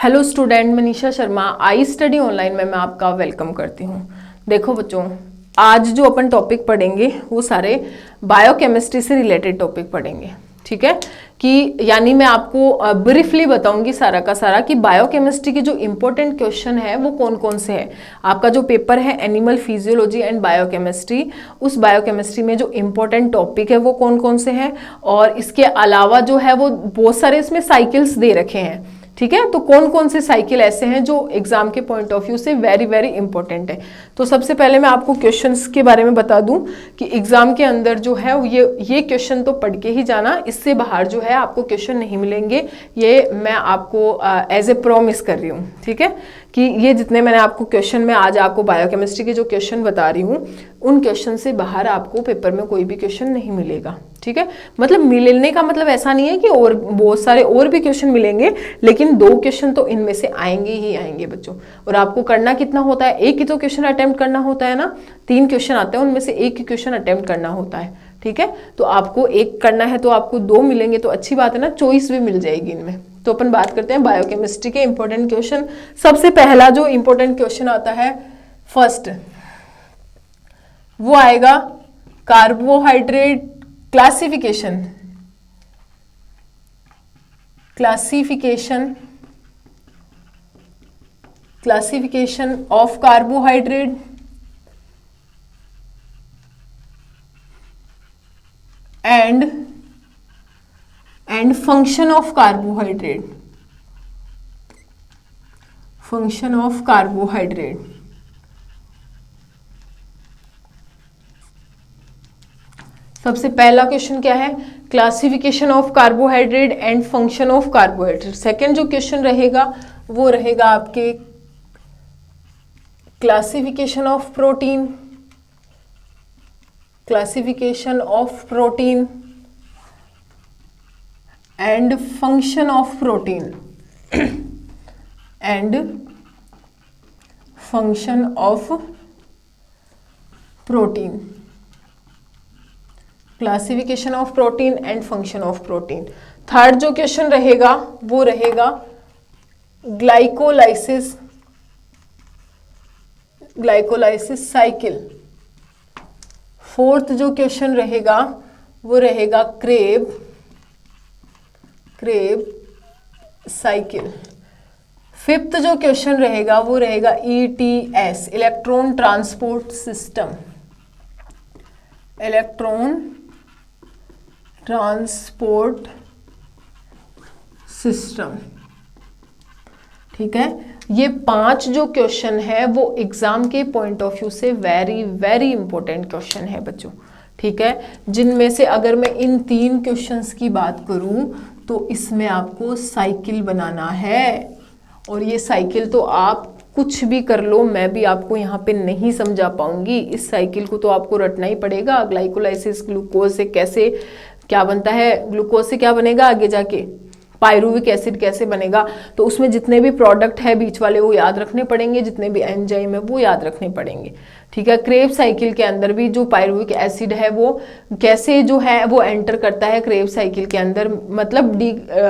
Hello student, Manisha Sharma I study online में मैं आपका वेलकम करती हूँ। देखो बच्चों, आज जो अपन टॉपिक पढ़ेंगे वो सारे बायोकेमिस्ट्री से रिलेटेड टॉपिक पढ़ेंगे। ठीक है कि यानी मैं आपको ब्रीफली बताऊंगी सारा का सारा कि बायोकेमिस्ट्री के जो इंपॉर्टेंट क्वेश्चन है वो कौन कौन से हैं। आपका जो पेपर है एनिमल फिजियोलॉजी एंड बायोकेमिस्ट्री, उस बायोकेमिस्ट्री में जो इंपॉर्टेंट टॉपिक है वो कौन कौन से हैं, और इसके अलावा जो है वो बहुत सारे इसमें साइकिल्स दे रखे हैं। ठीक है, तो कौन कौन से साइकिल ऐसे हैं जो एग्जाम के पॉइंट ऑफ व्यू से वेरी वेरी इंपॉर्टेंट है। तो सबसे पहले मैं आपको क्वेश्चंस के बारे में बता दूं कि एग्जाम के अंदर जो है ये क्वेश्चन तो पढ़ के ही जाना, इससे बाहर जो है आपको क्वेश्चन नहीं मिलेंगे। ये मैं आपको एज ए प्रॉमिस कर रही हूँ। ठीक है कि ये जितने मैंने आपको क्वेश्चन में आज आपको बायोकेमिस्ट्री के जो क्वेश्चन बता रही हूँ उन क्वेश्चन से बाहर आपको पेपर में कोई भी क्वेश्चन नहीं मिलेगा। ठीक है, मतलब मिलने का मतलब ऐसा नहीं है कि और बहुत सारे और भी क्वेश्चन मिलेंगे, लेकिन 2 क्वेश्चन तो इनमें से आएंगे ही आएंगे बच्चों। और आपको करना कितना होता है, एक ही तो क्वेश्चन अटेम्प्ट करना होता है ना। 3 क्वेश्चन आते हैं, उनमें से एक ही क्वेश्चन अटेम्प्ट करना होता है। ठीक है, तो आपको एक करना है तो आपको 2 मिलेंगे तो अच्छी बात है ना, चॉइस भी मिल जाएगी इनमें। तो अपन बात करते हैं बायोकेमिस्ट्री के इंपॉर्टेंट क्वेश्चन। सबसे पहला जो इंपॉर्टेंट क्वेश्चन आता है फर्स्ट, वो आएगा carbohydrate classification of carbohydrate and function of carbohydrate. सबसे पहला क्वेश्चन क्या है, classification of carbohydrate and function of carbohydrate. Second जो क्वेश्चन रहेगा वो रहेगा आपके classification of protein and function of protein classification of protein and function of protein. Third जो क्वेश्चन रहेगा वो रहेगा ग्लाइकोलाइसिस साइकिल। फोर्थ जो क्वेश्चन रहेगा वो रहेगा क्रेब साइकिल। फिफ्थ जो क्वेश्चन रहेगा वो रहेगा ETS, इलेक्ट्रॉन ट्रांसपोर्ट सिस्टम। ठीक है, ये 5 जो क्वेश्चन है वो एग्जाम के पॉइंट ऑफ व्यू से वेरी वेरी इंपॉर्टेंट क्वेश्चन है बच्चों। ठीक है, जिनमें से अगर मैं इन 3 क्वेश्चंस की बात करूं तो इसमें आपको साइकिल बनाना है, और ये साइकिल तो आप कुछ भी कर लो, मैं भी आपको यहाँ पे नहीं समझा पाऊंगी। इस साइकिल को तो आपको रटना ही पड़ेगा। ग्लाइकोलाइसिस, ग्लूकोज से कैसे क्या बनता है, ग्लूकोज से क्या बनेगा आगे जाके, पायरुविक एसिड कैसे बनेगा, तो उसमें जितने भी प्रोडक्ट है बीच वाले वो याद रखने पड़ेंगे, जितने भी एंजाइम है वो याद रखने पड़ेंगे। ठीक है, क्रेब साइकिल के अंदर भी जो पायरुविक एसिड है वो कैसे जो है वो एंटर करता है क्रेब साइकिल के अंदर, मतलब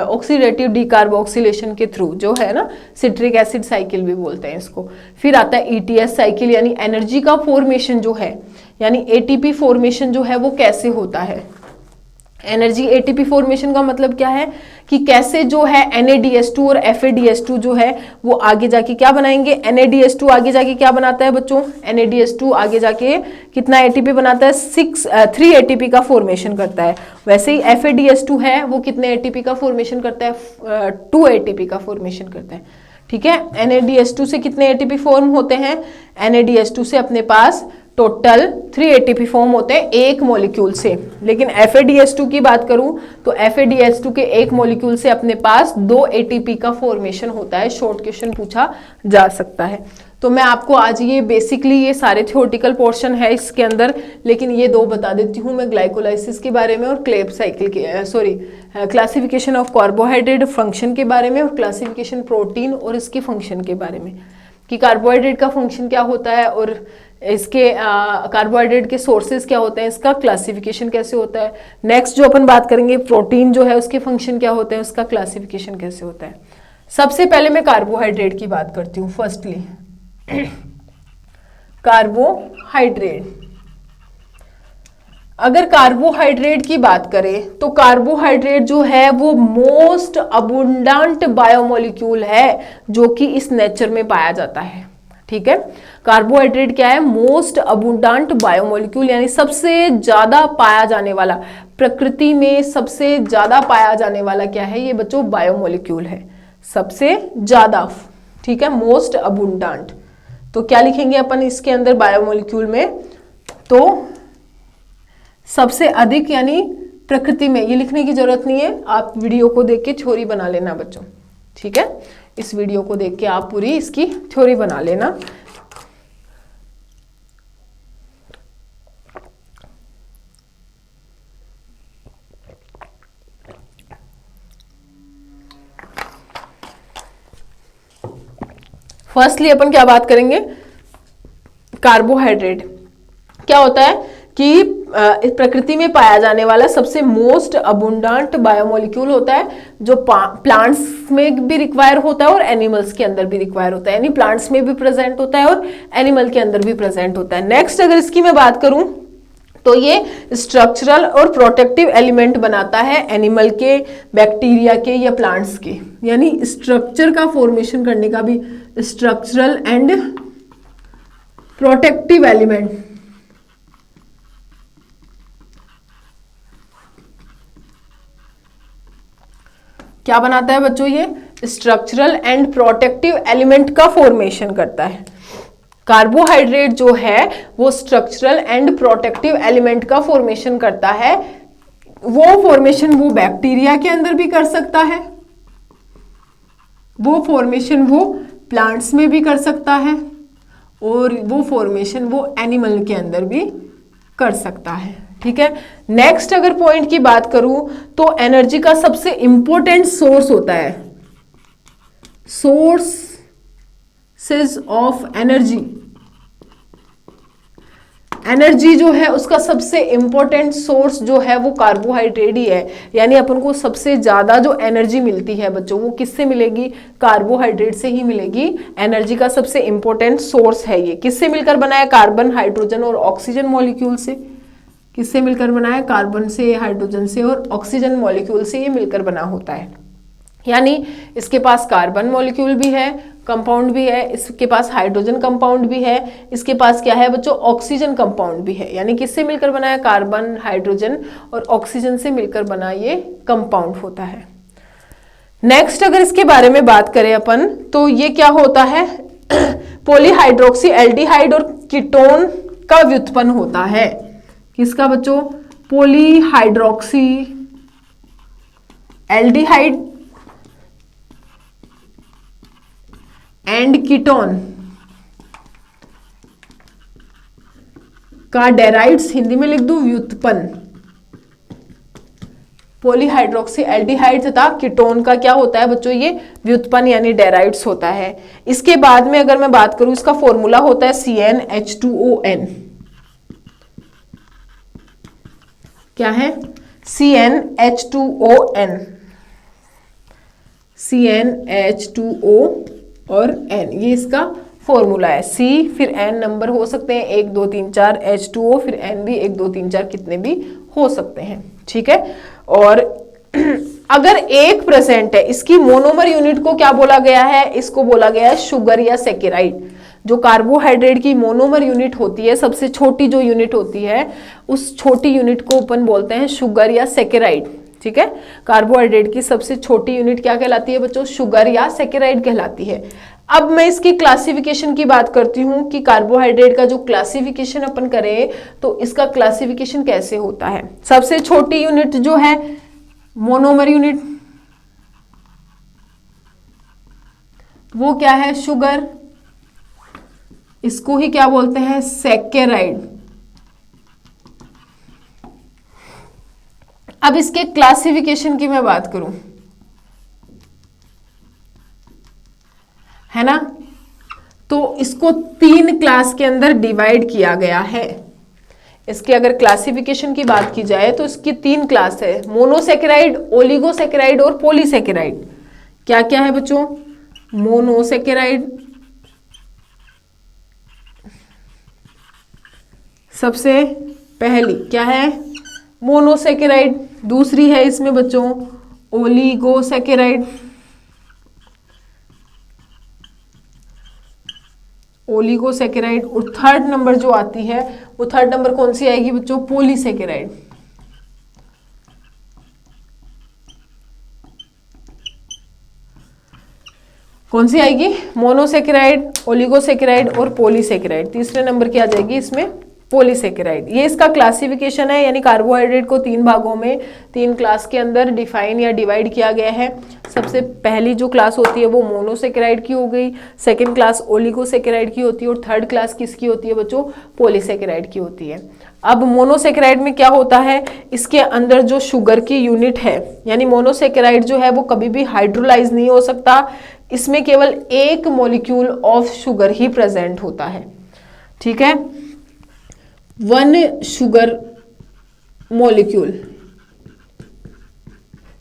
ऑक्सीडेटिव डीकार्बोक्सिलेशन के थ्रू जो है ना, सिट्रिक एसिड साइकिल भी बोलते हैं इसको। फिर आता है ETS साइकिल, यानी एनर्जी का फॉर्मेशन जो है, यानी ATP फॉर्मेशन जो है वो कैसे होता है। एनर्जी ATP फॉर्मेशन का मतलब क्या है कि कैसे जो है NADH2 और FADH2 जो है वो आगे जाके क्या बनाएंगे। NADH2 आगे जाके क्या बनाता है बच्चों, NADH2 आगे जाके कितना ATP बनाता है, 3 ATP का फॉर्मेशन करता है। वैसे ही FADH2 है वो कितने ATP का फॉर्मेशन करता है, 2 ATP का फॉर्मेशन करता है। ठीक है, NADH2 से कितने ATP फॉर्म होते हैं, NADH2 से अपने पास टोटल 3 ATP फॉर्म होते हैं एक मॉलिक्यूल से। लेकिन FADH2 की बात करूं तो FADH2 के एक मॉलिक्यूल से अपने पास 2 ATP का फॉर्मेशन होता है। शॉर्ट क्वेश्चन पूछा जा सकता है। तो मैं आपको आज ये बेसिकली ये सारे थियोरेटिकल पोर्शन है इसके अंदर, लेकिन ये 2 बता देती हूँ मैं, ग्लाइकोलाइसिस के बारे में और क्रेब साइकिल के क्लासिफिकेशन ऑफ कार्बोहाइड्रेट फंक्शन के बारे में, और क्लासिफिकेशन प्रोटीन और इसके फंक्शन के बारे में, कि कार्बोहाइड्रेट का फंक्शन क्या होता है और इसके कार्बोहाइड्रेट के सोर्सेज क्या होते हैं, इसका क्लासिफिकेशन कैसे होता है। नेक्स्ट जो अपन बात करेंगे प्रोटीन जो है उसके फंक्शन क्या होते हैं, उसका क्लासिफिकेशन कैसे होता है। सबसे पहले मैं कार्बोहाइड्रेट की बात करती हूँ। फर्स्टली कार्बोहाइड्रेट, अगर कार्बोहाइड्रेट की बात करें तो कार्बोहाइड्रेट जो है वो मोस्ट अबुंडेंट बायोमोलिक्यूल है जो कि इस नेचर में पाया जाता है। ठीक है, कार्बोहाइड्रेट क्या है? मोस्ट अबुंडेंट बायोमोलिक्यूल, यानी सबसे ज्यादा पाया जाने वाला, प्रकृति में सबसे ज्यादा पाया जाने वाला क्या है ये बच्चों? बायोमोलिक्यूल है, सबसे ज्यादा। ठीक है, मोस्ट अबुंडेंट। तो क्या लिखेंगे अपन इसके अंदर बायोमोलिक्यूल में? तो सबसे अधिक, यानी प्रकृति में, ये लिखने की जरूरत नहीं है, आप वीडियो को देख के थ्योरी बना लेना बच्चों। ठीक है, इस वीडियो को देख के आप पूरी इसकी थ्योरी बना लेना। फर्स्टली अपन क्या बात करेंगे? कार्बोहाइड्रेट क्या होता है कि इस प्रकृति में पाया जाने वाला सबसे मोस्ट अबुंडेंट बायोमोलिक्यूल होता है, जो प्लांट्स में भी रिक्वायर होता है और एनिमल्स के अंदर भी रिक्वायर होता है, यानी प्लांट्स में भी प्रेजेंट होता है और एनिमल के अंदर भी प्रेजेंट होता है। नेक्स्ट अगर इसकी मैं बात करूं तो ये स्ट्रक्चरल और प्रोटेक्टिव एलिमेंट बनाता है एनिमल के, बैक्टीरिया के या प्लांट्स के, यानी स्ट्रक्चर का फॉर्मेशन करने का भी स्ट्रक्चरल एंड प्रोटेक्टिव एलिमेंट क्या बनाता है बच्चों? ये स्ट्रक्चरल एंड प्रोटेक्टिव एलिमेंट का फॉर्मेशन करता है। कार्बोहाइड्रेट जो है वो स्ट्रक्चरल एंड प्रोटेक्टिव एलिमेंट का फॉर्मेशन करता है। वो फॉर्मेशन वो बैक्टीरिया के अंदर भी कर सकता है, वो फॉर्मेशन वो प्लांट्स में भी कर सकता है, और वो फॉर्मेशन वो एनिमल के अंदर भी कर सकता है। ठीक है, नेक्स्ट अगर पॉइंट की बात करूं तो एनर्जी का सबसे इंपॉर्टेंट सोर्स होता है, सोर्सेस ऑफ एनर्जी। एनर्जी जो है उसका सबसे इंपॉर्टेंट सोर्स जो है वो कार्बोहाइड्रेट ही है, यानी अपन को सबसे ज्यादा जो एनर्जी मिलती है बच्चों वो किससे मिलेगी? कार्बोहाइड्रेट से ही मिलेगी। एनर्जी का सबसे इंपॉर्टेंट सोर्स है ये। किससे मिलकर बना है? कार्बन, हाइड्रोजन और ऑक्सीजन मॉलिक्यूल से। किससे मिलकर बना है? कार्बन से, हाइड्रोजन से और ऑक्सीजन मॉलिक्यूल से ये मिलकर बना होता है। यानी इसके पास कार्बन मॉलिक्यूल भी है, कंपाउंड भी है, इसके पास हाइड्रोजन कंपाउंड भी है, इसके पास क्या है बच्चों? ऑक्सीजन कंपाउंड भी है। यानी किससे मिलकर बना है? कार्बन, हाइड्रोजन और ऑक्सीजन से मिलकर बना ये कंपाउंड होता है। नेक्स्ट अगर इसके बारे में बात करें अपन तो ये क्या होता है? पॉलीहाइड्रोक्सी एल्डिहाइड और कीटोन का व्युत्पन्न होता है। किसका बच्चों? पॉलीहाइड्रोक्सी एल्डिहाइड एंड कीटोन का डेराइव्स, हिंदी में लिख दूं व्युत्पन्न। पॉलीहाइड्रोक्सी एल्डिहाइड तथा कीटोन का क्या होता है बच्चों? ये व्युत्पन्न यानी डेराइव्स होता है। इसके बाद में अगर मैं बात करूं, इसका फॉर्मूला होता है CnH2ON। क्या है? CnH2ON, CnH2O और N, ये इसका फॉर्मूला है। C फिर N नंबर हो सकते हैं 1 2 3 4, H2O फिर N भी 1 2 3 4 कितने भी हो सकते हैं। ठीक है, और अगर एक प्रेजेंट है, इसकी मोनोमर यूनिट को क्या बोला गया है? इसको बोला गया है शुगर या सेकेराइड। जो कार्बोहाइड्रेट की मोनोमर यूनिट होती है, सबसे छोटी जो यूनिट होती है, उस छोटी यूनिट को अपन बोलते हैं शुगर या सेकेराइड। ठीक है, कार्बोहाइड्रेट की सबसे छोटी यूनिट क्या कहलाती है बच्चों? शुगर या सेकेराइड कहलाती है। अब मैं इसकी क्लासिफिकेशन की बात करती हूँ कि कार्बोहाइड्रेट का जो क्लासिफिकेशन अपन करें तो इसका क्लासिफिकेशन कैसे होता है। सबसे छोटी यूनिट जो है मोनोमर यूनिट, वो क्या है? शुगर। इसको ही क्या बोलते हैं? सेकेराइड। अब इसके क्लासिफिकेशन की मैं बात करूं, है ना, तो इसको 3 क्लास के अंदर डिवाइड किया गया है। इसके अगर क्लासिफिकेशन की बात की जाए तो इसकी 3 क्लास है, मोनोसेकेराइड, ओलिगोसेकेराइड और पॉलीसेकेराइड। क्या क्या है बच्चों? मोनोसेकेराइड सबसे पहली क्या है? मोनोसेकेराइड। दूसरी है इसमें बच्चों ओलिगोसेकेराइड। ओलिगोसेकेराइड। और थर्ड नंबर जो आती है वो थर्ड नंबर कौन सी आएगी बच्चों? पॉलीसेकेराइड। कौन सी आएगी? मोनोसेकेराइड, ओलिगोसेकेराइड और पॉलीसेकेराइड। तीसरे नंबर की आ जाएगी इसमें पॉलीसेकेराइड। ये इसका क्लासिफिकेशन है, यानी कार्बोहाइड्रेट को 3 भागों में 3 क्लास के अंदर डिफाइन या डिवाइड किया गया है। सबसे पहली जो क्लास होती है वो मोनोसेकेराइड की हो गई, सेकंड क्लास ओलिगोसेकेराइड की होती है और थर्ड क्लास किसकी होती है बच्चों? पॉलीसेकेराइड की होती है। अब मोनोसेकेराइड में क्या होता है, इसके अंदर जो शुगर की यूनिट है, यानी मोनोसेकेराइड जो है वो कभी भी हाइड्रोलाइज नहीं हो सकता, इसमें केवल एक molecule of sugar he present होता है। ठीक है, वन शुगर मॉलिक्यूल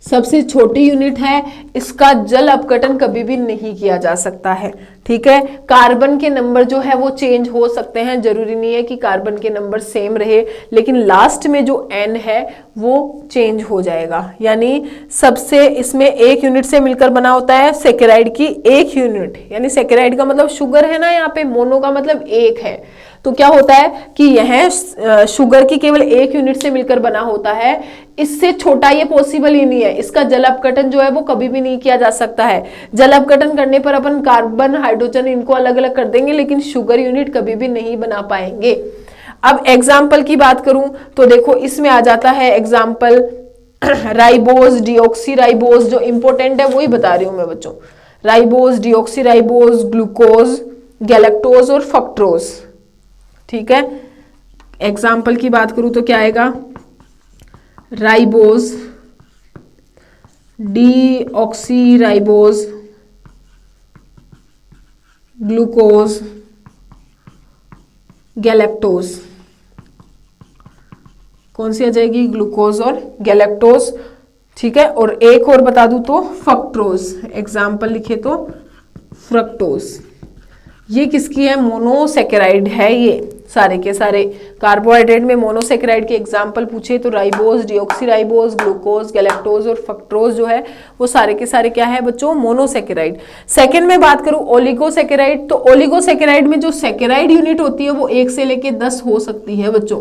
सबसे छोटी यूनिट है, इसका जल अपघटन कभी भी नहीं किया जा सकता है। ठीक है, कार्बन के नंबर जो है वो चेंज हो सकते हैं, जरूरी नहीं है कि कार्बन के नंबर सेम रहे, लेकिन लास्ट में जो एन है वो चेंज हो जाएगा। यानी सबसे इसमें एक यूनिट से मिलकर बना होता है सेकेराइड की एक यूनिट, यानी सेकेराइड का मतलब शुगर है ना, यहाँ पे मोनो का मतलब एक है, तो क्या होता है कि यह शुगर की केवल एक यूनिट से मिलकर बना होता है, इससे छोटा ये पॉसिबल ही नहीं है। इसका जल अपघटन जो है वो कभी भी नहीं किया जा सकता है। जल अपघटन करने पर अपन कार्बन हाइड्रोजन इनको अलग अलग कर देंगे, लेकिन शुगर यूनिट कभी भी नहीं बना पाएंगे। अब एग्जाम्पल की बात करूं तो देखो इसमें आ जाता है एग्जाम्पल राइबोज, डिऑक्सी राइबोज। जो इंपॉर्टेंट है वही बता रही हूं मैं बच्चों, ribose, deoxy ribose, glucose, galactose और फ्रक्टोज। ठीक है, एग्जाम्पल की बात करूं तो क्या आएगा? Ribose, deoxy ribose, glucose, galactose. कौन सी आ जाएगी? ग्लूकोज और गैलेक्टोज। ठीक है, और एक और बता दूं तो फ्रक्टोज। एग्जाम्पल लिखे तो फ्रक्टोज। ये किसकी है? मोनोसेकेराइड है। ये सारे के सारे कार्बोहाइड्रेट में मोनोसेकेराइड के एग्जाम्पल पूछे तो राइबोज, डिऑक्सीराइबोज, ग्लूकोज, गैलेक्टोज और फ्रक्टोज जो है वो सारे के सारे क्या है बच्चों? मोनोसेकेराइड। सेकंड में बात करूं ओलिगोसेकेराइड, तो ओलिगोसेकेराइड में जो सेकेराइड यूनिट होती है वो 1 से लेके 10 हो सकती है बच्चों।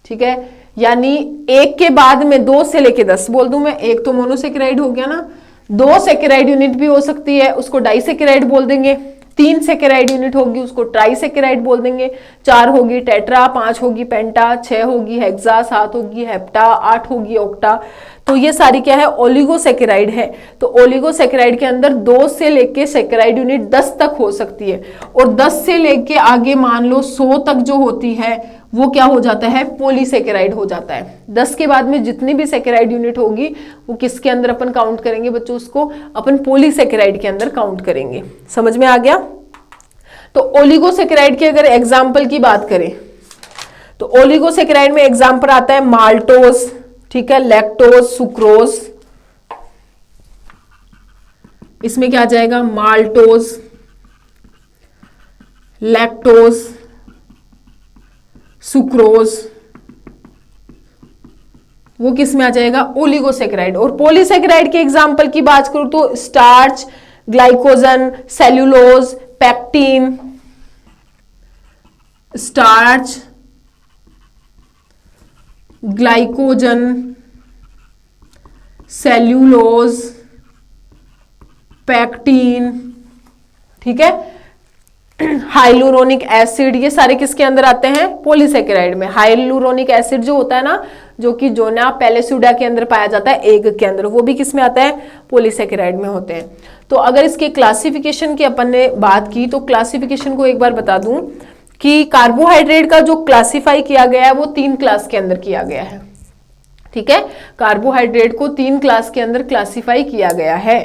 ठीक है, यानी एक के बाद में 2 से लेके 10 बोल दूं मैं, एक तो मोनोसेकेराइड हो गया ना, 2 सेकेराइड यूनिट भी हो सकती है, उसको डाइसेकेराइड बोल देंगे। 3 सेकेराइड यूनिट होगी उसको ट्राइसेकेराइड बोल देंगे। 4 होगी टेट्रा, 5 होगी पेंटा, 6 होगी हेक्सा, 7 होगी हेप्टा, 8 होगी ऑक्टा। तो ये सारी क्या है? ओलिगोसेकेराइड है। तो ओलिगोसेकेराइड के अंदर 2 से लेके सेकेराइड यूनिट 10 तक हो सकती है, और 10 से लेके आगे मान लो 100 तक जो होती है वो क्या हो जाता है? पॉलीसेकेराइड हो जाता है। 10 के बाद में जितनी भी सेकेराइड यूनिट होगी वो किसके अंदर अपन काउंट करेंगे बच्चों? उसको अपन पॉलीसेकेराइड के अंदर काउंट करेंगे। समझ में आ गया? तो ओलिगोसेकेराइड के अगर एग्जाम्पल की बात करें तो ओलिगोसेकेराइड में एग्जाम्पल आता है माल्टोज, ठीक है, लैक्टोज, सुक्रोज। इसमें क्या आ जाएगा? माल्टोज, लैक्टोज, सुक्रोज, वो किस में आ जाएगा? ओलिगोसेकेराइड। और पॉलीसेकेराइड के एग्जाम्पल की बात करूं तो starch, glycogen, cellulose, pectin, starch, glycogen, cellulose, pectin. ठीक है, हाइलुरोनिक एसिड, ये सारे किसके अंदर आते हैं? पॉलीसेकेराइड में। हाइलुरोनिक एसिड जो होता है ना, जो कि जोना पैलेस्यूडा के अंदर पाया जाता है, एग के अंदर, वो भी किस में आता है? पॉलीसेकेराइड में होते हैं। तो अगर इसके क्लासिफिकेशन की अपन ने बात की तो क्लासिफिकेशन को एक बार बता दूं कि कार्बोहाइड्रेट का जो क्लासिफाई किया गया है वो 3 क्लास के अंदर किया गया है। ठीक है, कार्बोहाइड्रेट को 3 क्लास के अंदर क्लासिफाई किया गया है।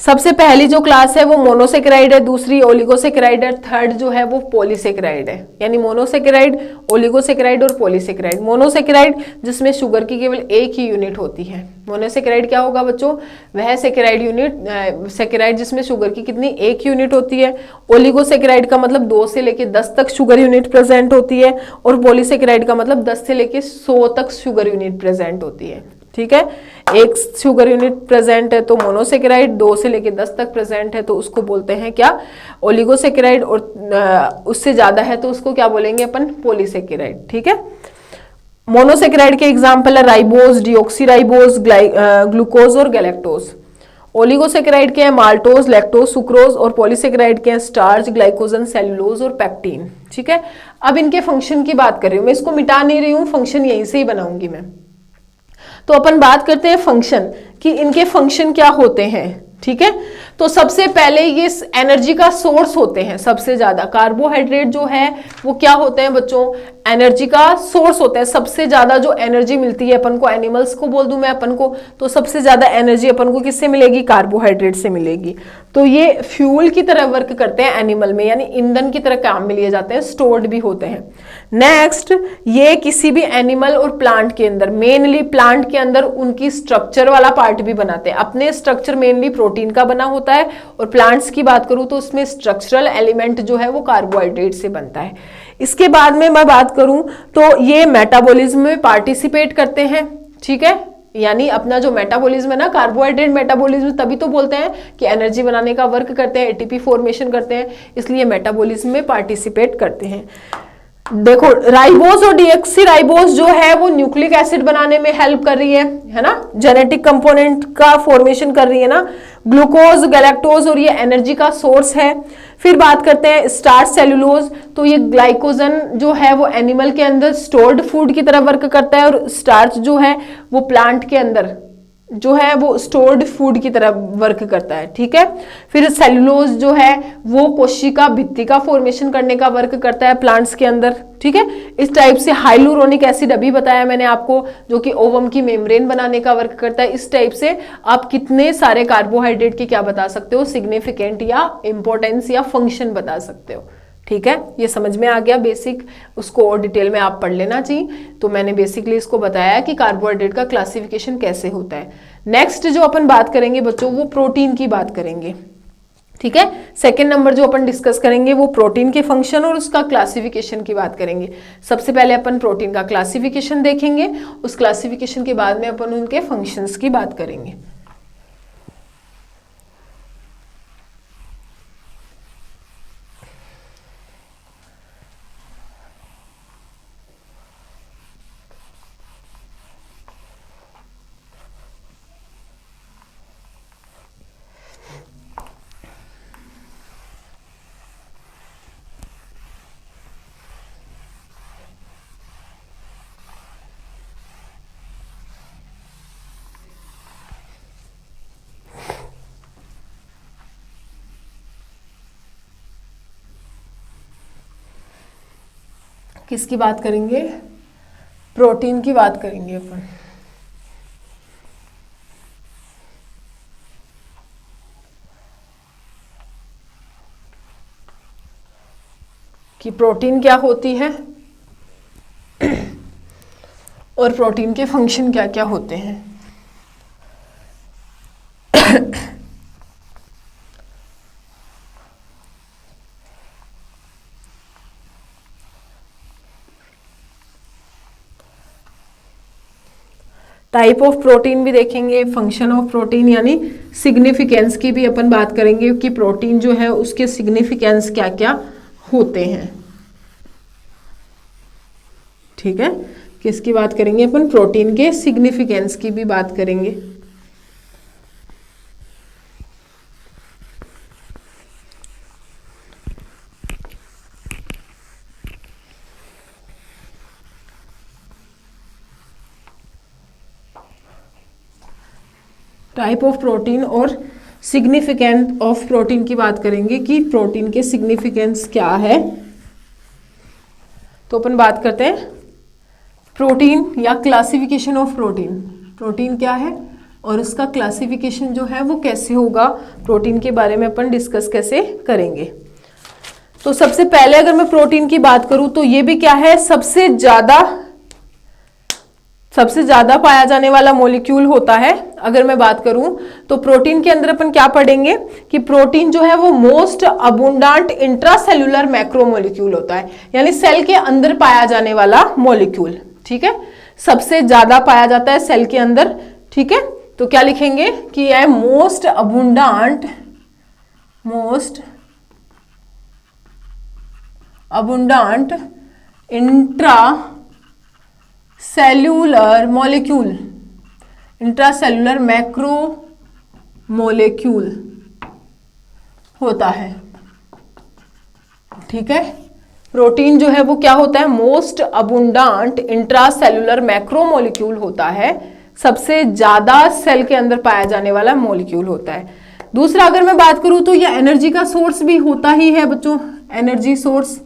सबसे पहली जो क्लास है वो मोनोसेकेराइड है, दूसरी ओलिगोसेकेराइड है, थर्ड जो है वो पॉलीसेकेराइड है। यानी मोनोसेकेराइड, ओलिगोसेकेराइड और पॉलीसेकेराइड। मोनोसेकेराइड जिसमें शुगर की केवल एक ही यूनिट होती है। मोनोसेकेराइड क्या होगा बच्चों? वह सेकेराइड यूनिट, सेकेराइड जिसमें शुगर की कितनी, एक यूनिट होती है। ओलिगोसेकेराइड का मतलब 2 से लेकर 10 तक शुगर यूनिट प्रेजेंट होती है, और पॉलीसेकेराइड का मतलब 10 से लेकर 100 तक शुगर यूनिट प्रेजेंट होती है। ठीक है, एक शुगर यूनिट प्रेजेंट है तो मोनोसेकेराइड, 2 से लेकर 10 तक प्रेजेंट है तो उसको बोलते हैं क्या? ओलिगोसेकेराइड, और उससे ज्यादा है तो उसको क्या बोलेंगे अपन? पॉलीसेकेराइड। ठीक है, मोनोसेकेराइड के एग्जाम्पल है राइबोज, डिऑक्सीराइबोज, ग्लूकोज और गैलेक्टोज। ओलिगोसेकेराइड के हैं माल्टोज, लैक्टोज, सुक्रोज, और पॉलीसेकेराइड के हैं स्टार्च, ग्लाइकोजन, सेलुलोज और पेक्टिन। ठीक है, अब इनके फंक्शन की बात कर रही हूं मैं, इसको मिटा नहीं रही हूं, फंक्शन यहीं से ही बनाऊंगी मैं। तो अपन बात करते हैं फंक्शन कि इनके फंक्शन क्या होते हैं। ठीक है, तो सबसे पहले ये एनर्जी का सोर्स होते हैं। सबसे ज्यादा कार्बोहाइड्रेट जो है वो क्या होते हैं बच्चों? एनर्जी का सोर्स होते हैं। सबसे ज्यादा जो एनर्जी मिलती है अपन को, एनिमल्स को बोल दूं मैं अपन को, तो सबसे ज्यादा एनर्जी अपन को किससे मिलेगी? कार्बोहाइड्रेट से मिलेगी। तो ये फ्यूल की तरह वर्क करते हैं एनिमल में, यानी ईंधन की तरह काम में लिए जाते हैं, स्टोर्ड भी होते हैं। नेक्स्ट, ये किसी भी एनिमल और प्लांट के अंदर, मेनली प्लांट के अंदर उनकी स्ट्रक्चर वाला पार्ट भी बनाते हैं। अपने स्ट्रक्चर मेनली प्रोटीन का बना होता है, और प्लांट्स की बात करूं तो उसमें स्ट्रक्चरल एलिमेंट जो है वो कार्बोहाइड्रेट से बनता है। इसके बाद में मैं बात करूं तो ये मेटाबॉलिज्म में पार्टिसिपेट करते हैं। ठीक है, यानी अपना जो मेटाबॉलिज्म है ना, कार्बोहाइड्रेट मेटाबॉलिज्म, तभी तो बोलते हैं कि एनर्जी बनाने का वर्क करते हैं, एटीपी फॉर्मेशन करते हैं, इसलिए मेटाबॉलिज्म में पार्टिसिपेट करते हैं। देखो, राइबोज और डीऑक्सीराइबोज जो है वो न्यूक्लिक एसिड बनाने में हेल्प कर रही है ना, जेनेटिक कंपोनेंट का फॉर्मेशन कर रही है ना। ग्लूकोज, गैलेक्टोज, और ये एनर्जी का सोर्स है। फिर बात करते हैं स्टार्च, सेलुलोज, तो ये ग्लाइकोजन जो है वो एनिमल के अंदर स्टोर्ड फूड की तरह वर्क करता है, और स्टार्च जो है वो प्लांट के अंदर जो है वो स्टोर्ड फूड की तरह वर्क करता है। ठीक है, फिर सेलुलोज जो है वो कोशिका भित्ति का फॉर्मेशन करने का वर्क करता है प्लांट्स के अंदर। ठीक है, इस टाइप से हाइलुरोनिक एसिड अभी बताया मैंने आपको, जो कि ओवम की मेम्ब्रेन बनाने का वर्क करता है। इस टाइप से आप कितने सारे कार्बोहाइड्रेट की क्या बता सकते हो? सिग्निफिकेंट या इंपॉर्टेंस या फंक्शन बता सकते हो। ठीक है, ये समझ में आ गया बेसिक, उसको और डिटेल में आप पढ़ लेना चाहिए। तो मैंने बेसिकली इसको बताया कि कार्बोहाइड्रेट का क्लासिफिकेशन कैसे होता है। नेक्स्ट जो अपन बात करेंगे बच्चों, वो प्रोटीन की बात करेंगे। ठीक है, सेकेंड नंबर जो अपन डिस्कस करेंगे वो प्रोटीन के फंक्शन और उसका क्लासिफिकेशन की बात करेंगे। सबसे पहले अपन प्रोटीन का क्लासिफिकेशन देखेंगे, उस क्लासिफिकेशन के बाद में अपन उनके फंक्शंस की बात करेंगे। किसकी बात करेंगे? प्रोटीन की बात करेंगे अपन। कि प्रोटीन क्या होती है और प्रोटीन के फंक्शन क्या क्या होते हैं। टाइप ऑफ प्रोटीन भी देखेंगे, फंक्शन ऑफ प्रोटीन यानी सिग्निफिकेंस की भी अपन बात करेंगे कि प्रोटीन जो है उसके सिग्निफिकेंस क्या क्या होते हैं। ठीक है, किसकी बात करेंगे अपन? प्रोटीन के सिग्निफिकेंस की भी बात करेंगे। टाइप ऑफ प्रोटीन और सिग्निफिकेंस ऑफ प्रोटीन की बात करेंगे कि प्रोटीन के सिग्निफिकेंस क्या है। तो अपन बात करते हैं प्रोटीन या क्लासिफिकेशन ऑफ प्रोटीन। प्रोटीन क्या है और उसका क्लासिफिकेशन जो है वो कैसे होगा, प्रोटीन के बारे में अपन डिस्कस कैसे करेंगे। तो सबसे पहले अगर मैं प्रोटीन की बात करूं तो ये भी क्या है, सबसे ज्यादा पाया जाने वाला मॉलिक्यूल होता है। अगर मैं बात करूं तो प्रोटीन के अंदर अपन क्या पढ़ेंगे कि प्रोटीन जो है वो मोस्ट अबुंडेंट इंट्रासेल्युलर मैक्रोमोलिक्यूल होता है, यानी सेल के अंदर पाया जाने वाला मॉलिक्यूल। ठीक है, सबसे ज्यादा पाया जाता है सेल के अंदर। ठीक है, तो क्या लिखेंगे कि यह है most abundant intra cellular molecule, intracellular macro molecule होता है। ठीक है, प्रोटीन जो है वो क्या होता है, मोस्ट अबुंडेंट इंट्रासेल्यूलर मैक्रो मोलिक्यूल होता है, सबसे ज्यादा सेल के अंदर पाया जाने वाला मॉलिक्यूल होता है। दूसरा अगर मैं बात करूं तो यह एनर्जी का सोर्स भी होता ही है बच्चों, एनर्जी सोर्स।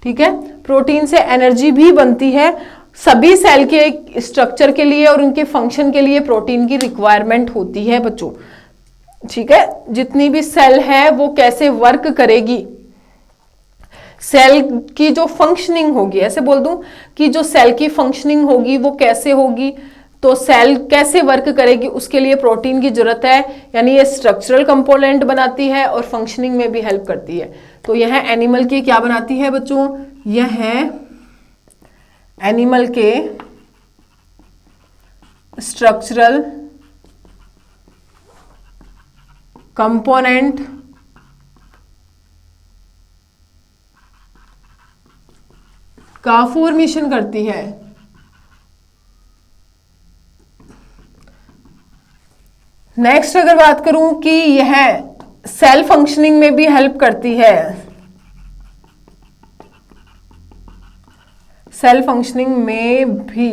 ठीक है, प्रोटीन से एनर्जी भी बनती है। सभी सेल के स्ट्रक्चर के लिए और उनके फंक्शन के लिए प्रोटीन की रिक्वायरमेंट होती है बच्चों। ठीक है, जितनी भी सेल है वो कैसे वर्क करेगी, सेल की जो फंक्शनिंग होगी, ऐसे बोल दूं कि जो सेल की फंक्शनिंग होगी वो कैसे होगी, तो सेल कैसे वर्क करेगी उसके लिए प्रोटीन की जरूरत है। यानी ये स्ट्रक्चरल कंपोनेंट बनाती है और फंक्शनिंग में भी हेल्प करती है। तो यह एनिमल के क्या बनाती है बच्चों, यह है एनिमल के स्ट्रक्चरल कंपोनेंट का फॉर्मेशन करती है। नेक्स्ट अगर बात करूं कि यह सेल फंक्शनिंग में भी हेल्प करती है, सेल फंक्शनिंग में भी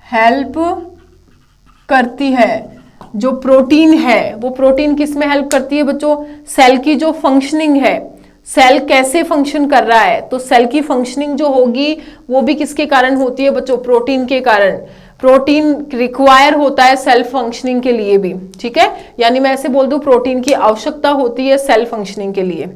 हेल्प करती है। जो प्रोटीन है वो प्रोटीन किस में हेल्प करती है बच्चों, सेल की जो फंक्शनिंग है, सेल कैसे फंक्शन कर रहा है, तो सेल की फंक्शनिंग जो होगी वो भी किसके कारण होती है बच्चों, प्रोटीन के कारण। प्रोटीन रिक्वायर होता है सेल फंक्शनिंग के लिए भी। ठीक है, यानी मैं ऐसे बोल दूं प्रोटीन की आवश्यकता होती है सेल फंक्शनिंग के लिए।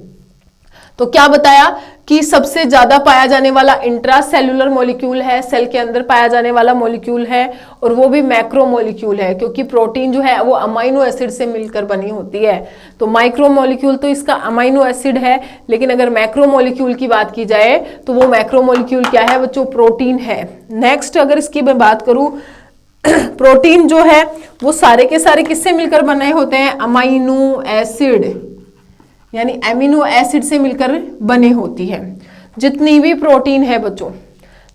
तो क्या बताया कि सबसे ज्यादा पाया जाने वाला इंट्रासेल्युलर मॉलिक्यूल है, सेल के अंदर पाया जाने वाला मॉलिक्यूल है, और वो भी मैक्रो मॉलिक्यूल है, क्योंकि प्रोटीन जो है वो अमाइनो एसिड से मिलकर बनी होती है। तो माइक्रो मॉलिक्यूल तो इसका अमाइनो एसिड है, लेकिन अगर मैक्रो मॉलिक्यूल की बात की जाए तो वो मैक्रो मॉलिक्यूल क्या है बच्चों, प्रोटीन है। नेक्स्ट अगर इसकी मैं बात करूं प्रोटीन जो है वो सारे के सारे किससे मिलकर बने होते हैं, अमाइनो एसिड, यानी एमिनो एसिड से मिलकर बने होती है। जितनी भी प्रोटीन है बच्चों,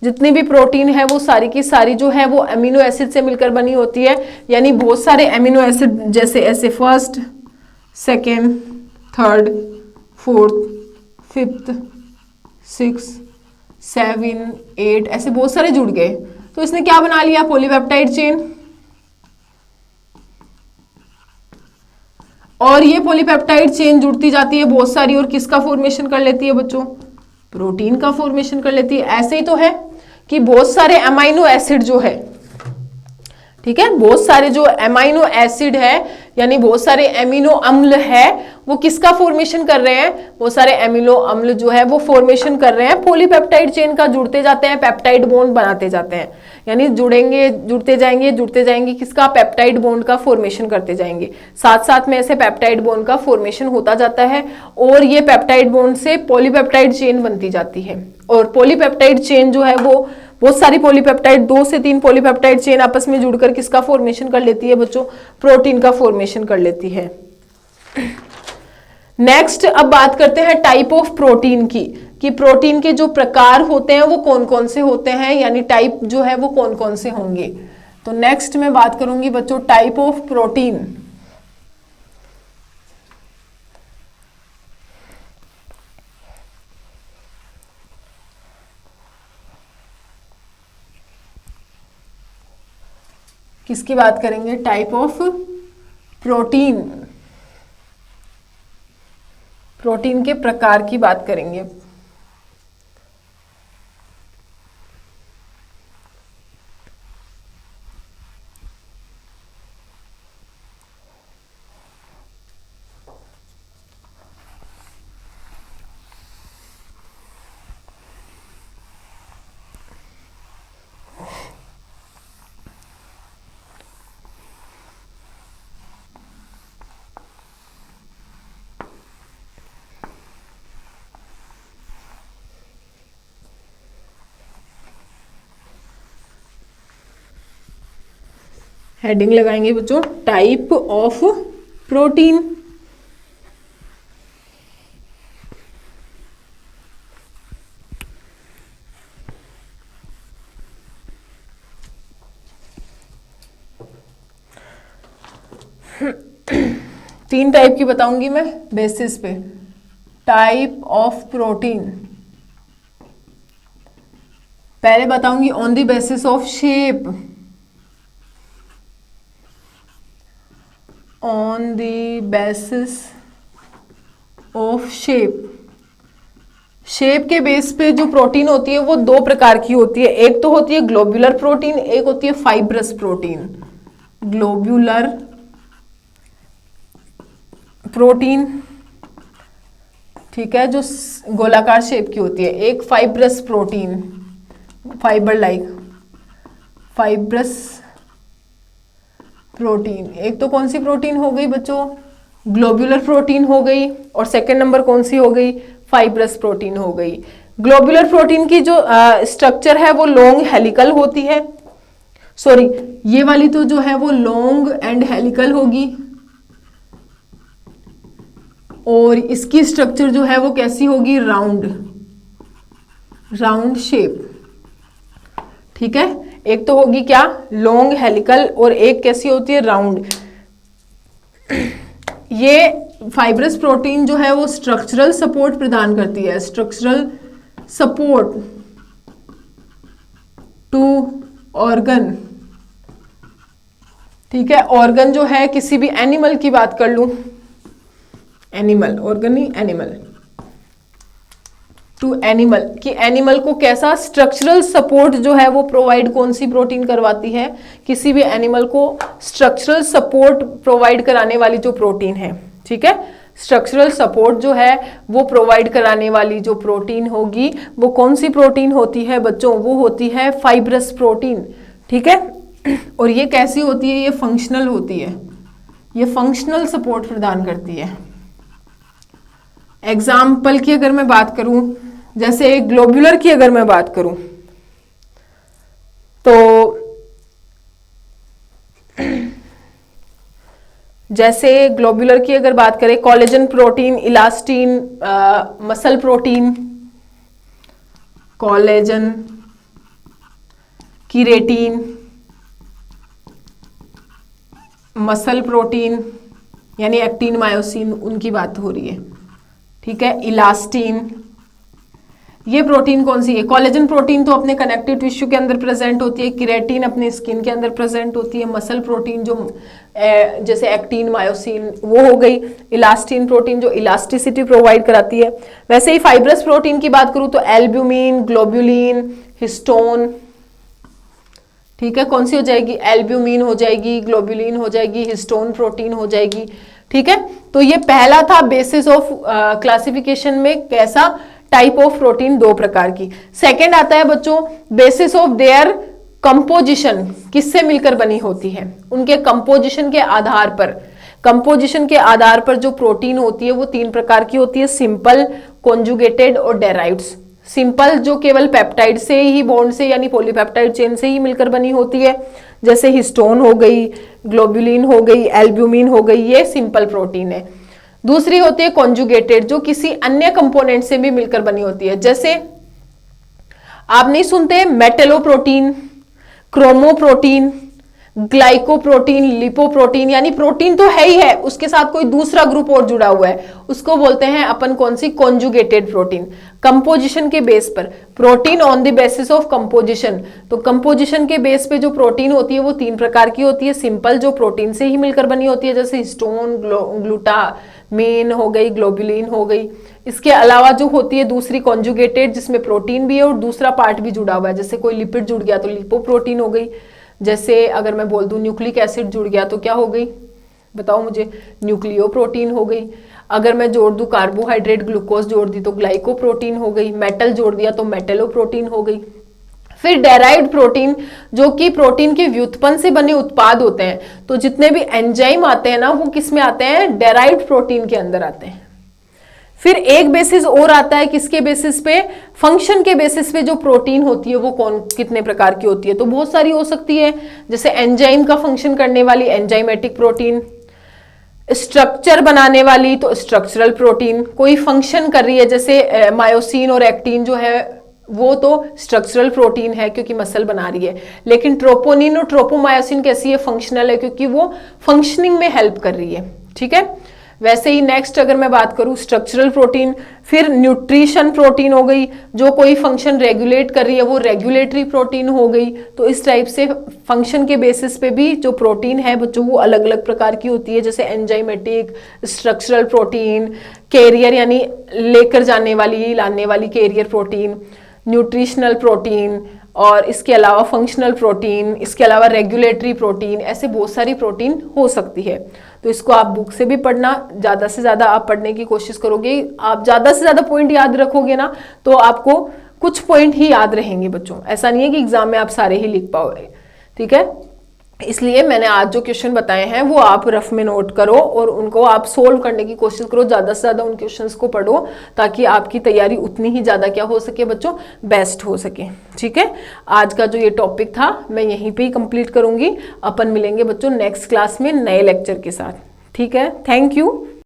जितनी भी प्रोटीन है वो सारी की सारी जो है वो अमीनो एसिड से मिलकर बनी होती है। यानी बहुत सारे अमीनो एसिड जैसे ऐसे first, second, third, fourth, fifth, six, 7, 8 ऐसे बहुत सारे जुड़ गए, तो इसने क्या बना लिया, पॉलीपेप्टाइड चेन। और ये पॉलीपेप्टाइड चेन जुड़ती जाती है बहुत सारी, और किसका फॉर्मेशन कर लेती है बच्चों, प्रोटीन का फॉर्मेशन कर लेती है। ऐसे ही तो है कि बहुत सारे अमाइनो एसिड जो है, ठीक है, बहुत सारे जो अमाइनो एसिड है यानी बहुत सारे एमिनो अम्ल है, वो किसका फॉर्मेशन कर रहे हैं, बहुत सारे एमिनो अम्ल जो है वो फॉर्मेशन कर रहे हैं पॉलीपेप्टाइड चेन का, जुड़ते जाते हैं, पेप्टाइड बॉन्ड बनाते जाते हैं। यानी जुड़ेंगे, जुड़ते जाएंगे, किसका, पेप्टाइड बॉन्ड का फॉर्मेशन करते जाएंगे। साथ साथ में ऐसे पेप्टाइड बॉन्ड का फॉर्मेशन होता जाता है, और ये पेप्टाइड बॉन्ड से पॉलीपेप्टाइड चेन बनती जाती है। और पॉलीपेप्टाइड चेन जो है वो बहुत सारी पॉलीपेप्टाइड, 2 से 3 पॉलीपेप्टाइड चेन आपस में जुड़कर किसका फॉर्मेशन कर लेती है बच्चों, प्रोटीन का फॉर्मेशन कर लेती है। नेक्स्ट अब बात करते हैं टाइप ऑफ प्रोटीन की, कि प्रोटीन के जो प्रकार होते हैं वो कौन कौन से होते हैं, यानी टाइप जो है वो कौन कौन से होंगे। तो नेक्स्ट मैं बात करूंगी बच्चों टाइप ऑफ प्रोटीन। किसकी बात करेंगे, टाइप ऑफ प्रोटीन, प्रोटीन के प्रकार की बात करेंगे। हेडिंग लगाएंगे बच्चों, टाइप ऑफ प्रोटीन। तीन टाइप की बताऊंगी मैं बेसिस पे। टाइप ऑफ प्रोटीन पहले बताऊंगी on the basis of shape, on the basis of shape. Shape के बेस पे जो प्रोटीन होती है वो दो प्रकार की होती है, एक तो होती है ग्लोब्यूलर प्रोटीन, एक होती है फाइब्रस प्रोटीन। ग्लोब्यूलर प्रोटीन, ठीक है, जो गोलाकार शेप की होती है। एक fibrous protein, fibre like fibrous protein. एक तो कौन सी प्रोटीन हो गई बच्चों, ग्लोब्यूलर प्रोटीन हो गई, और सेकंड नंबर कौन सी हो गई, फाइब्रस प्रोटीन हो गई। ग्लोब्यूलर प्रोटीन की जो स्ट्रक्चर है वो लॉन्ग हेलिकल होती है, सॉरी ये वाली तो जो है वो लॉन्ग एंड हेलिकल होगी, और इसकी स्ट्रक्चर जो है वो कैसी होगी, राउंड, राउंड शेप, ठीक है। एक तो होगी क्या, लॉन्ग हेलिकल, और एक कैसी होती है, राउंड। ये फाइब्रस प्रोटीन जो है वो स्ट्रक्चरल सपोर्ट प्रदान करती है, स्ट्रक्चरल सपोर्ट टू ऑर्गन, ठीक है। ऑर्गन जो है किसी भी एनिमल की बात कर लूं, एनिमल, ऑर्गन नहीं एनिमल, टू एनिमल, कि एनिमल को कैसा स्ट्रक्चरल सपोर्ट जो है वो प्रोवाइड कौन सी प्रोटीन करवाती है, किसी भी एनिमल को स्ट्रक्चरल सपोर्ट प्रोवाइड कराने वाली जो प्रोटीन है, ठीक है। स्ट्रक्चरल सपोर्ट जो है वो प्रोवाइड कराने वाली जो प्रोटीन होगी वो कौन सी प्रोटीन होती है बच्चों, वो होती है फाइब्रस प्रोटीन, ठीक है। और ये कैसी होती है, ये फंक्शनल होती है, ये फंक्शनल सपोर्ट प्रदान करती है। एग्जाम्पल की अगर मैं बात करूं, जैसे ग्लोब्यूलर की अगर मैं बात करूं तो जैसे ग्लोब्यूलर की अगर बात करें, collagen protein, elastin, muscle protein, collagen, keratin, muscle protein यानी एक्टिन, मायोसिन, उनकी बात हो रही है, ठीक है। इलास्टिन, ये प्रोटीन कौन सी है, कोलेजन प्रोटीन तो अपने कनेक्टिव टिश्यू के अंदर प्रेजेंट होती है, केराटिन अपने स्किन के अंदर प्रेजेंट होती है, मसल प्रोटीन जो जैसे एक्टिन, मायोसिन वो हो गई, इलास्टिन प्रोटीन जो इलास्टिसिटी प्रोवाइड कराती है। वैसे ही फाइब्रस प्रोटीन की बात करूं तो एल्ब्यूमिन, ग्लोब्यूलिन, हिस्टोन, ठीक है, कौन सी हो जाएगी, एल्ब्यूमिन हो जाएगी, ग्लोब्यूलिन हो जाएगी, हिस्टोन प्रोटीन हो जाएगी, ठीक है। तो ये पहला था बेसिस ऑफ क्लासिफिकेशन में, कैसा, टाइप ऑफ प्रोटीन दो प्रकार की। सेकंड आता है बच्चों बेसिस ऑफ देयर कंपोजिशन, किससे मिलकर बनी होती है, उनके कंपोजिशन के आधार पर। कंपोजिशन के आधार पर जो प्रोटीन होती है वो तीन प्रकार की होती है, सिंपल, कॉन्जुगेटेड और डेराइव्ड्स। सिंपल जो केवल पेप्टाइड से ही बॉन्ड से यानी पॉलीपेप्टाइड चेन से ही मिलकर बनी होती है, जैसे हिस्टोन हो गई, ग्लोब्यूलिन हो गई, एल्ब्यूमिन हो गई, ये सिंपल प्रोटीन है। दूसरी होती है कॉन्जुगेटेड, जो किसी अन्य कंपोनेंट से भी मिलकर बनी होती है, जैसे आप नहीं सुनते मेटेलोप्रोटीन, क्रोमोप्रोटीन, ग्लाइकोप्रोटीन, लिपोप्रोटीन, यानी प्रोटीन तो है ही है, उसके साथ कोई दूसरा ग्रुप और जुड़ा हुआ है, उसको बोलते हैं अपन कौन सी, कॉन्जुगेटेड प्रोटीन। कंपोजिशन के बेस पर, protein on the basis of composition, तो कंपोजिशन के बेस पे जो प्रोटीन होती है वो तीन प्रकार की होती है, सिंपल जो प्रोटीन से ही मिलकर बनी होती है, जैसे हिस्टोन, ग्लूटामेन हो गई, ग्लोब्यूलिन हो गई। इसके अलावा जो होती है दूसरी कॉन्जुगेटेड, जिसमें प्रोटीन भी है और दूसरा पार्ट भी जुड़ा हुआ है, जैसे कोई लिपिड जुड़ गया तो लिपोप्रोटीन हो गई, जैसे अगर मैं बोल दूं न्यूक्लिक एसिड जुड़ गया तो क्या हो गई, बताओ मुझे, न्यूक्लियोप्रोटीन हो गई। अगर मैं जोड़ दूं कार्बोहाइड्रेट, ग्लूकोज जोड़ दी तो ग्लाइकोप्रोटीन हो गई, मेटल जोड़ दिया तो मेटेलोप्रोटीन हो गई। फिर डेराइव्ड प्रोटीन, जो कि प्रोटीन के व्युत्पन्न से बने उत्पाद होते हैं, तो जितने भी एंजाइम आते हैं ना वो किस में आते हैं, डेराइव्ड प्रोटीन के अंदर आते हैं। फिर एक बेसिस और आता है, किसके बेसिस पे? फंक्शन के बेसिस पे जो प्रोटीन होती है वो कौन कितने प्रकार की होती है, तो बहुत सारी हो सकती है, जैसे एंजाइम का फंक्शन करने वाली एंजाइमेटिक प्रोटीन, स्ट्रक्चर बनाने वाली तो स्ट्रक्चरल प्रोटीन, कोई फंक्शन कर रही है जैसे मायोसिन और एक्टिन जो है वो तो स्ट्रक्चरल प्रोटीन है क्योंकि मसल बना रही है, लेकिन ट्रोपोनिन और ट्रोपोमायोसिन कैसी है? फंक्शनल है क्योंकि वो फंक्शनिंग में हेल्प कर रही है। ठीक है, वैसे ही नेक्स्ट अगर मैं बात करूं स्ट्रक्चरल प्रोटीन, फिर न्यूट्रिशन प्रोटीन हो गई, जो कोई फंक्शन रेगुलेट कर रही है वो रेगुलेटरी प्रोटीन हो गई। तो इस टाइप से फंक्शन के बेसिस पे भी जो प्रोटीन है बच्चों वो अलग अलग प्रकार की होती है, जैसे एंजाइमेटिक, स्ट्रक्चरल प्रोटीन, कैरियर यानी लेकर जाने वाली लाने वाली कैरियर प्रोटीन, न्यूट्रिशनल प्रोटीन, और इसके अलावा फंक्शनल प्रोटीन, इसके अलावा रेगुलेटरी प्रोटीन, ऐसे बहुत सारी प्रोटीन हो सकती है। तो इसको आप बुक से भी पढ़ना, ज़्यादा से ज़्यादा आप पढ़ने की कोशिश करोगे, आप ज़्यादा से ज़्यादा पॉइंट याद रखोगे ना तो आपको कुछ पॉइंट ही याद रहेंगे बच्चों, ऐसा नहीं है कि एग्जाम में आप सारे ही लिख पाओगे। ठीक है, इसलिए मैंने आज जो क्वेश्चन बताए हैं वो आप रफ में नोट करो और उनको आप सोल्व करने की कोशिश करो, ज़्यादा से ज़्यादा उन क्वेश्चंस को पढ़ो ताकि आपकी तैयारी उतनी ही ज़्यादा क्या हो सके बच्चों, बेस्ट हो सके। ठीक है, आज का जो ये टॉपिक था मैं यहीं पे ही कंप्लीट करूँगी। अपन मिलेंगे बच्चों नेक्स्ट क्लास में नए लेक्चर के साथ। ठीक है, थैंक यू।